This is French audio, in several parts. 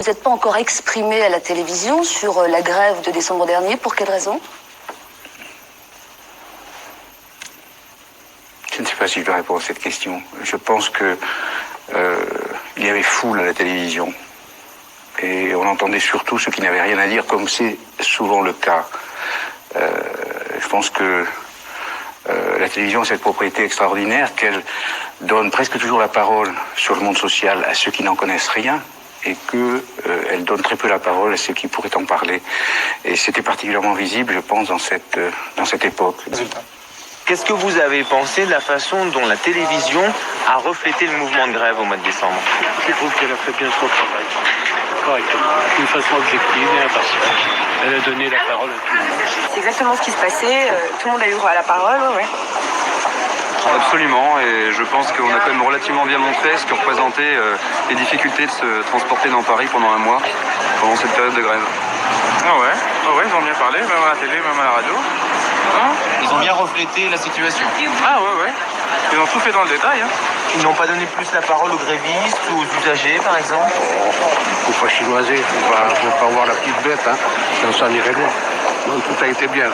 Vous n'êtes pas encore exprimé à la télévision sur la grève de décembre dernier. Pour quelle raison? Je ne sais pas si je dois répondre à cette question. Je pense que il y avait foule à la télévision. Et on entendait surtout ceux qui n'avaient rien à dire, comme c'est souvent le cas. Je pense que la télévision a cette propriété extraordinaire qu'elle donne presque toujours la parole sur le monde social à ceux qui n'en connaissent rien, et qu'elle donne très peu la parole à ceux qui pourraient en parler. Et c'était particulièrement visible, je pense, dans cette époque. Qu'est-ce que vous avez pensé de la façon dont la télévision a reflété le mouvement de grève au mois de décembre? Je trouve qu'elle a fait bien son travail, correctement, d'une façon objective et impartiale. Elle a donné la parole à tout le monde. C'est exactement ce qui se passait, tout le monde a eu droit à la parole, ouais. Absolument, et je pense qu'on a quand même relativement bien montré ce que représentait les difficultés de se transporter dans Paris pendant un mois, pendant cette période de grève. Ah ouais, ils ont bien parlé, même à la télé, même à la radio. Hein? Ils ont bien reflété la situation. Ah ouais, ils ont tout fait dans le détail. Hein. Ils n'ont pas donné plus la parole aux grévistes ou aux usagers, par exemple? Il ne faut pas chinoiser, il ne faut pas voir la petite bête, hein. Ça s'en irait loin. Donc tout a été bien.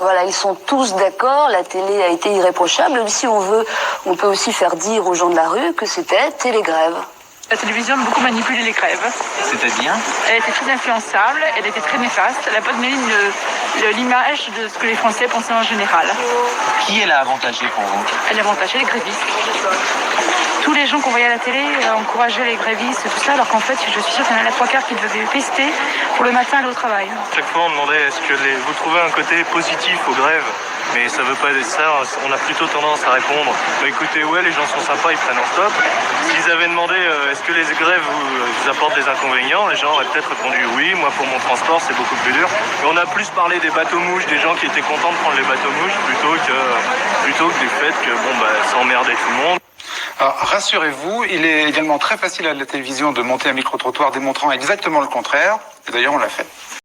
Voilà, ils sont tous d'accord, la télé a été irréprochable. Si on veut, on peut aussi faire dire aux gens de la rue que c'était télégrève. La télévision a beaucoup manipulé les grèves. C'est-à-dire? Elle était très influençable, elle était très néfaste. Elle n'a pas donné l'image de ce que les Français pensaient en général. Qui elle a avantagé pour vous? Elle a avantagé les grévistes. Tous les gens qu'on voyait à la télé encourageaient les grévistes, tout ça, alors qu'en fait, je suis sûre qu'il y en a la 3/4 qui devaient pester pour le matin aller au travail. Chaque fois, on demandait est-ce que vous trouvez un côté positif aux grèves? Mais ça veut pas être ça, on a plutôt tendance à répondre écoutez, ouais, les gens sont sympas, ils prennent en stop. S'ils avaient demandé est-ce que les grèves vous apportent des inconvénients, les gens auraient peut-être répondu oui, moi pour mon transport c'est beaucoup plus dur. Mais on a plus parlé des bateaux-mouches, des gens qui étaient contents de prendre les bateaux-mouches plutôt que du fait que ça emmerdait tout le monde. Alors, rassurez-vous, il est également très facile à la télévision de monter un micro-trottoir démontrant exactement le contraire. Et d'ailleurs, on l'a fait.